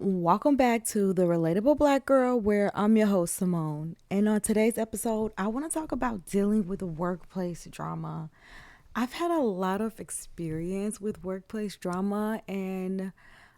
Welcome back to the Relatable Black Girl, where I'm your host, Simone. And on today's episode, I want to talk about dealing with workplace drama. I've had a lot of experience with workplace drama, and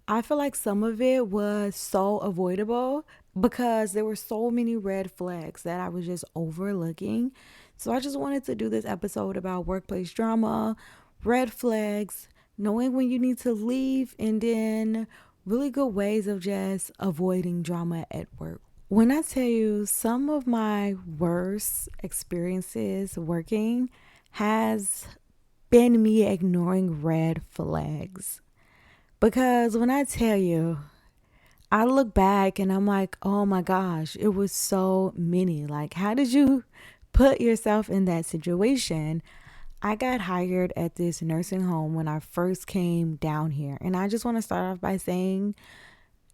I feel like some of it was so avoidable because there were so many red flags that I was just overlooking. So I just wanted to do this episode about workplace drama, red flags, knowing when you need to leave, and then really good ways of just avoiding drama at work. When I tell you some of my worst experiences working has been me ignoring red flags. Because when I tell you, I look back and I'm like, oh my gosh, it was so many. Like, how did you put yourself in that situation? I got hired at this nursing home when I first came down here. And I just want to start off by saying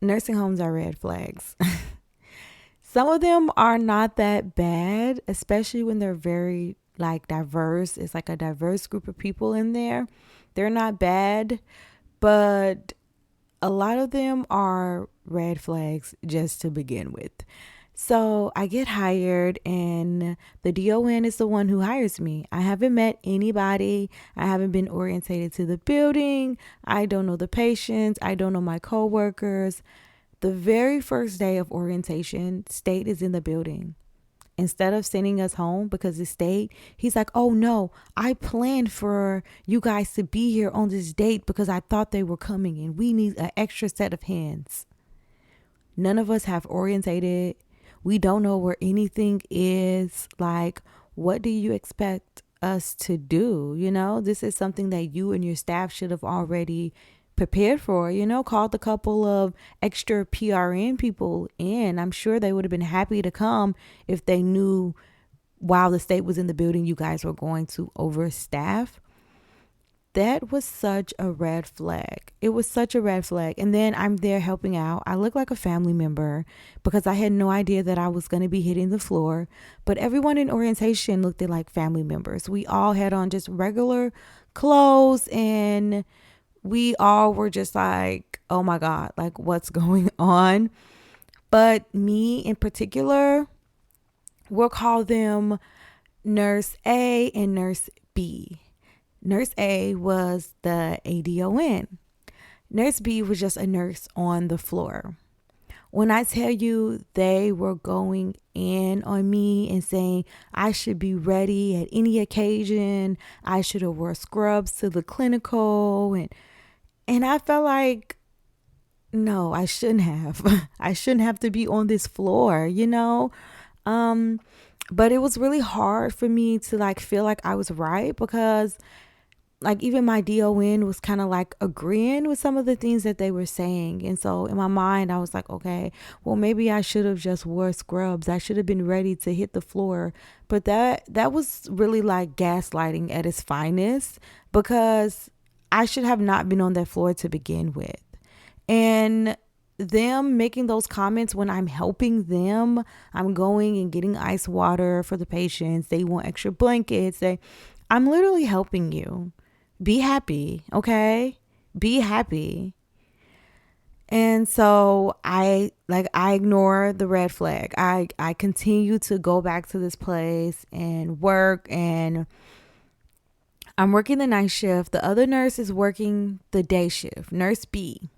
nursing homes are red flags. Some of them are not that bad, especially when they're very like diverse. It's like a diverse group of people in there. They're not bad, but a lot of them are red flags just to begin with. So I get hired, and the DON is the one who hires me. I haven't met anybody. I haven't been orientated to the building. I don't know the patients. I don't know my coworkers. The very first day of orientation, state is in the building. Instead of sending us home because it's state, he's like, oh no, I planned for you guys to be here on this date because I thought they were coming and we need an extra set of hands. None of us have orientated. We don't know where anything is. Like, what do you expect us to do? This is something that you and your staff should have already prepared for, called a couple of extra PRN people in. I'm sure they would have been happy to come if they knew while the state was in the building, you guys were going to overstaff. That was such a red flag. It was such a red flag. And then I'm there helping out. I look like a family member because I had no idea that I was going to be hitting the floor. But everyone in orientation looked at like family members. We all had on just regular clothes, and we all were just like, oh my God, like what's going on? But me in particular, we'll call them Nurse A and Nurse B. Nurse A was the ADON. Nurse B was just a nurse on the floor. When I tell you they were going in on me and saying I should be ready at any occasion, I should have wore scrubs to the clinical, and I felt like no, I shouldn't have. I shouldn't have to be on this floor. Um but it was really hard for me to like feel like I was right because like even my DON was kind of like agreeing with some of the things that they were saying. And so in my mind, I was like, okay, well, maybe I should have just wore scrubs. I should have been ready to hit the floor. But that was really like gaslighting at its finest because I should have not been on that floor to begin with. And them making those comments when I'm helping them, I'm going and getting ice water for the patients. They want extra blankets. I'm literally helping you. Be happy, okay? Be happy. And so I ignore the red flag. I continue to go back to this place and work, and I'm working the night shift. The other nurse is working the day shift, Nurse B.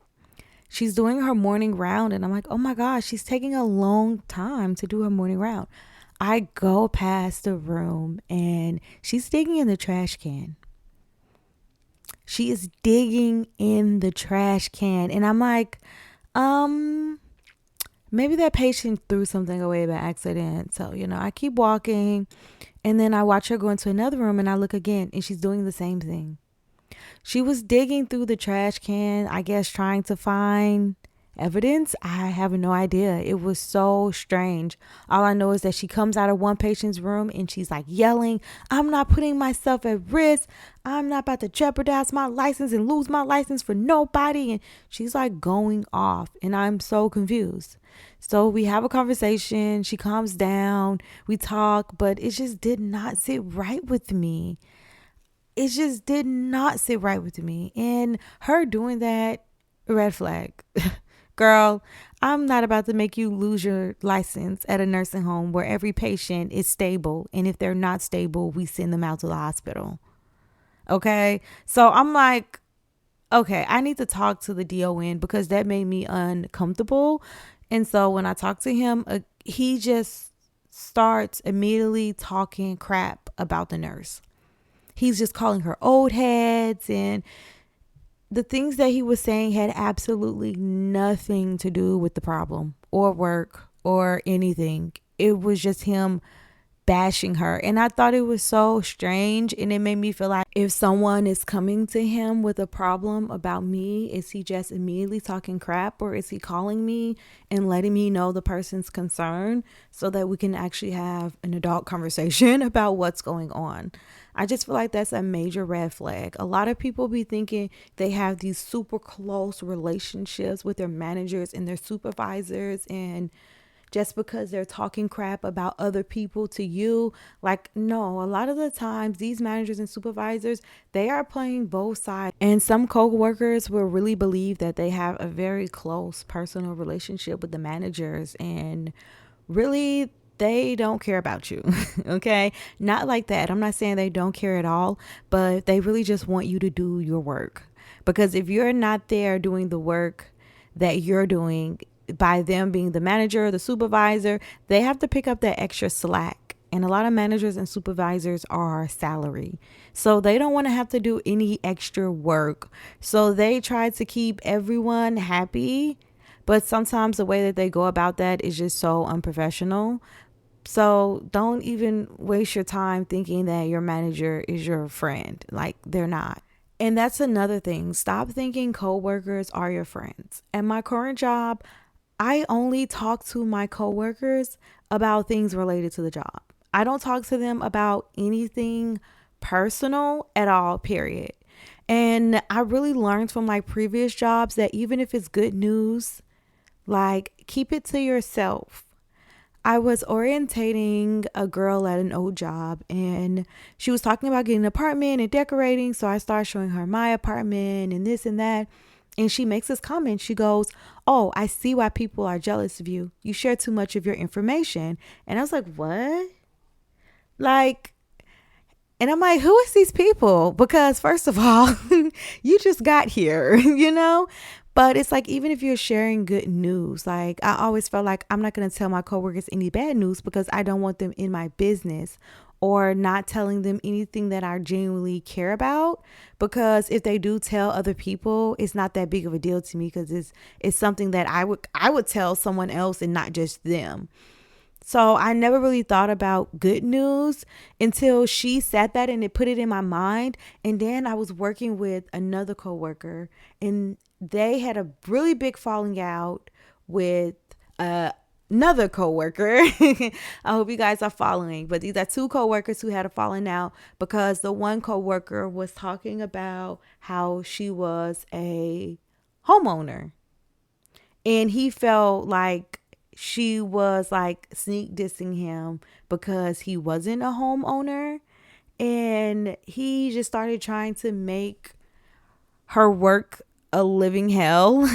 She's doing her morning round, and I'm like, oh my gosh, she's taking a long time to do her morning round. I go past the room and she's digging in the trash can. She is digging in the trash can. And I'm like, maybe that patient threw something away by accident. So, I keep walking, and then I watch her go into another room, and I look again and she's doing the same thing. She was digging through the trash can, I guess trying to find evidence. I have no idea. It was so strange. All I know is that she comes out of one patient's room and she's like yelling, I'm not putting myself at risk. I'm not about to jeopardize my license and lose my license for nobody. And she's like going off, and I'm so confused. So we have a conversation. She calms down. We talk, but it just did not sit right with me. It just did not sit right with me. And her doing that, red flag. Girl, I'm not about to make you lose your license at a nursing home where every patient is stable. And if they're not stable, we send them out to the hospital. Okay. So I'm like, okay, I need to talk to the DON because that made me uncomfortable. And so when I talk to him, he just starts immediately talking crap about the nurse. He's just calling her old heads, and the things that he was saying had absolutely nothing to do with the problem or work or anything. It was just him bashing her. And I thought it was so strange. And it made me feel like if someone is coming to him with a problem about me, is he just immediately talking crap, or is he calling me and letting me know the person's concern so that we can actually have an adult conversation about what's going on? I just feel like that's a major red flag. A lot of people be thinking they have these super close relationships with their managers and their supervisors, and just because they're talking crap about other people to you. Like, no, a lot of the times these managers and supervisors, they are playing both sides. And some co-workers will really believe that they have a very close personal relationship with the managers, and really they don't care about you. Okay, not like that. I'm not saying they don't care at all, but they really just want you to do your work, because if you're not there doing the work that you're doing, by them being the manager, the supervisor, they have to pick up that extra slack. And a lot of managers and supervisors are salary. So they don't want to have to do any extra work. So they try to keep everyone happy. But sometimes the way that they go about that is just so unprofessional. So don't even waste your time thinking that your manager is your friend. Like, they're not. And that's another thing. Stop thinking coworkers are your friends. At my current job, I only talk to my coworkers about things related to the job. I don't talk to them about anything personal at all, period. And I really learned from my previous jobs that even if it's good news, like, keep it to yourself. I was orientating a girl at an old job, and she was talking about getting an apartment and decorating. So I started showing her my apartment and this and that. And she makes this comment. She goes, "Oh, I see why people are jealous of you. You share too much of your information." And I was like, "What?" Like, and I'm like, who is these people? Because first of all, you just got here, you know? But it's like, even if you're sharing good news, like, I always felt like I'm not going to tell my coworkers any bad news because I don't want them in my business, or not telling them anything that I genuinely care about. Because if they do tell other people, it's not that big of a deal to me, because it's something that I would tell someone else and not just them. So I never really thought about good news until she said that, and it put it in my mind. And then I was working with another coworker, and they had a really big falling out with another coworker. I hope you guys are following. But these are two coworkers who had a falling out because the one coworker was talking about how she was a homeowner, and he felt like she was like sneak dissing him because he wasn't a homeowner. And he just started trying to make her work a living hell.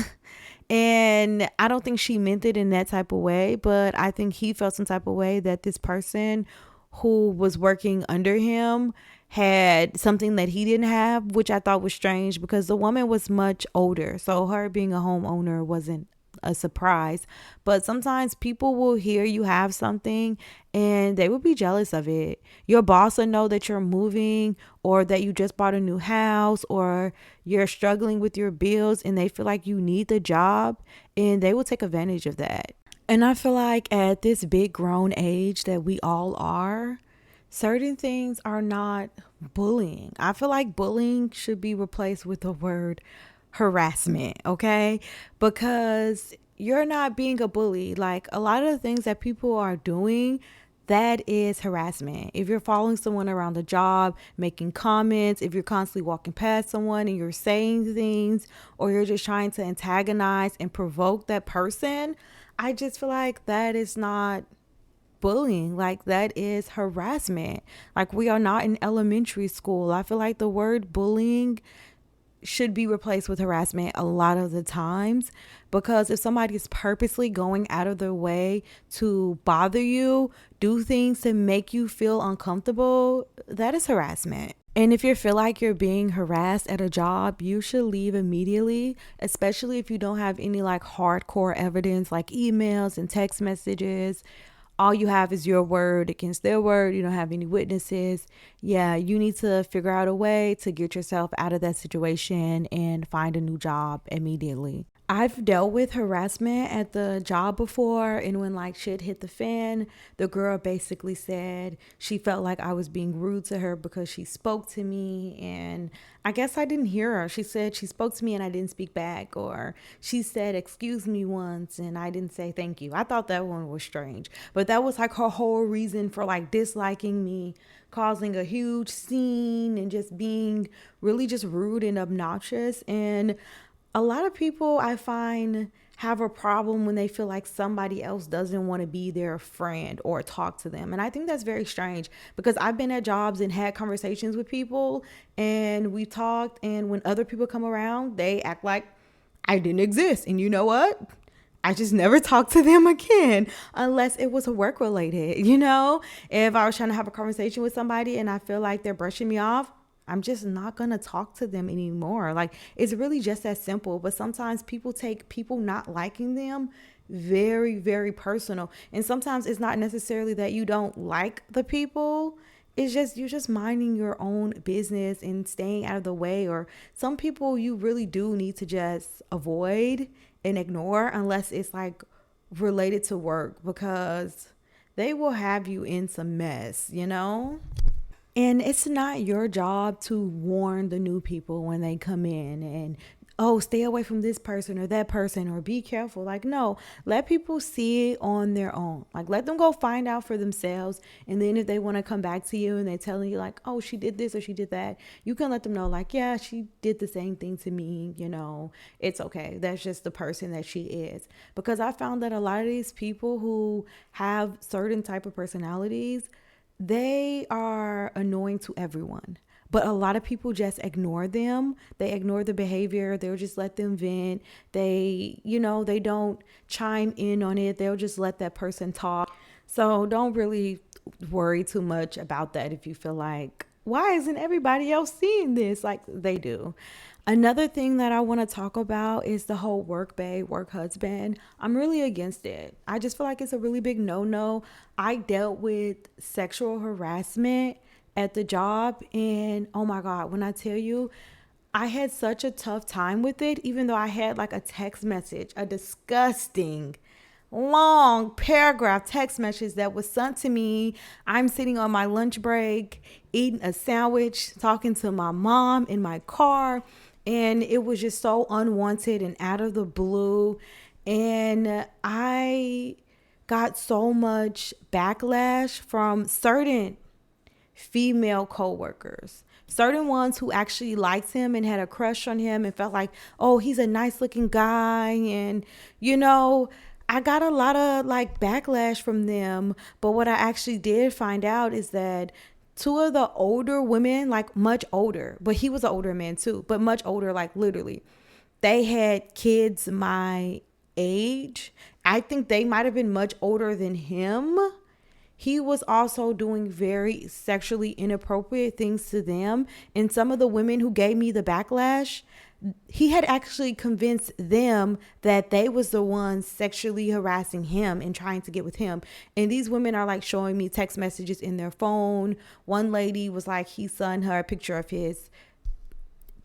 And I don't think she meant it in that type of way, but I think he felt some type of way that this person who was working under him had something that he didn't have, which I thought was strange because the woman was much older. So her being a homeowner wasn't a surprise. But sometimes people will hear you have something and they will be jealous of it. Your boss will know that you're moving, or that you just bought a new house, or you're struggling with your bills, and they feel like you need the job, and they will take advantage of that. And I feel like at this big grown age that we all are, certain things are not bullying. I feel like bullying should be replaced with the word harassment, okay? Because you're not being a bully. Like, a lot of the things that people are doing, that is harassment. If you're following someone around the job, making comments, if you're constantly walking past someone and you're saying things, or you're just trying to antagonize and provoke that person, I just feel like that is not bullying. Like, that is harassment. Like, we are not in elementary school. I feel like the word bullying should be replaced with harassment a lot of the times, because if somebody is purposely going out of their way to bother you, do things to make you feel uncomfortable, that is harassment. And if you feel like you're being harassed at a job, you should leave immediately, especially if you don't have any like hardcore evidence like emails and text messages. All you have is your word against their word. You don't have any witnesses. Yeah, you need to figure out a way to get yourself out of that situation and find a new job immediately. I've dealt with harassment at the job before, and when like shit hit the fan, the girl basically said she felt like I was being rude to her because she spoke to me, and I guess I didn't hear her. She said she spoke to me and I didn't speak back, or she said excuse me once and I didn't say thank you. I thought that one was strange, but that was like her whole reason for like disliking me, causing a huge scene and just being really just rude and obnoxious. And a lot of people I find have a problem when they feel like somebody else doesn't want to be their friend or talk to them. And I think that's very strange, because I've been at jobs and had conversations with people and we've talked, and when other people come around, they act like I didn't exist. And you know what? I just never talked to them again unless it was work related. If I was trying to have a conversation with somebody and I feel like they're brushing me off, I'm just not going to talk to them anymore. Like, it's really just that simple. But sometimes people take people not liking them very, very personal. And sometimes it's not necessarily that you don't like the people. It's just you're just minding your own business and staying out of the way. Or some people you really do need to just avoid and ignore unless it's like related to work, because they will have you in some mess. And it's not your job to warn the new people when they come in and, oh, stay away from this person or that person or be careful. Like, no, let people see it on their own. Like, let them go find out for themselves. And then if they want to come back to you and they're telling you like, oh, she did this or she did that, you can let them know like, yeah, she did the same thing to me. It's okay. That's just the person that she is. Because I found that a lot of these people who have certain type of personalities, they are annoying to everyone, but a lot of people just ignore them. They ignore the behavior. They'll just let them vent. They don't chime in on it. They'll just let that person talk. So don't really worry too much about that if you feel like, why isn't everybody else seeing this? Like they do. Another thing that I want to talk about is the whole work bae, work husband. I'm really against it. I just feel like it's a really big no-no. I dealt with sexual harassment at the job, and oh my God, when I tell you, I had such a tough time with it, even though I had like a text message, a disgusting long paragraph text message that was sent to me. I'm sitting on my lunch break, eating a sandwich, talking to my mom in my car. And it was just so unwanted and out of the blue. And I got so much backlash from certain female coworkers, certain ones who actually liked him and had a crush on him and felt like, oh, he's a nice looking guy. And, I got a lot of like backlash from them. But what I actually did find out is that two of the older women, like much older, but he was an older man too, but much older, like literally, they had kids my age. I think they might have been much older than him. He was also doing very sexually inappropriate things to them. And some of the women who gave me the backlash, he had actually convinced them that they was the ones sexually harassing him and trying to get with him. And these women are like showing me text messages in their phone. One lady was like, he sent her a picture of his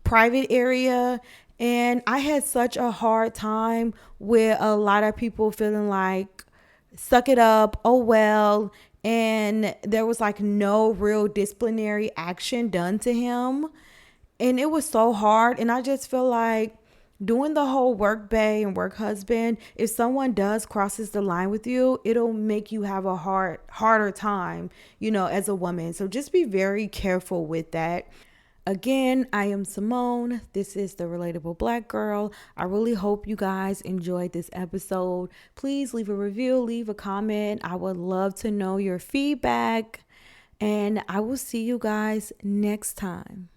private area. And I had such a hard time with a lot of people feeling like, suck it up, oh well. And there was like no real disciplinary action done to him. And it was so hard. And I just feel like doing the whole work bae and work husband, if someone does crosses the line with you, it'll make you have a harder time, as a woman. So just be very careful with that. Again, I am Simone. This is the Relatable Black Girl. I really hope you guys enjoyed this episode. Please leave a review, leave a comment. I would love to know your feedback. And I will see you guys next time.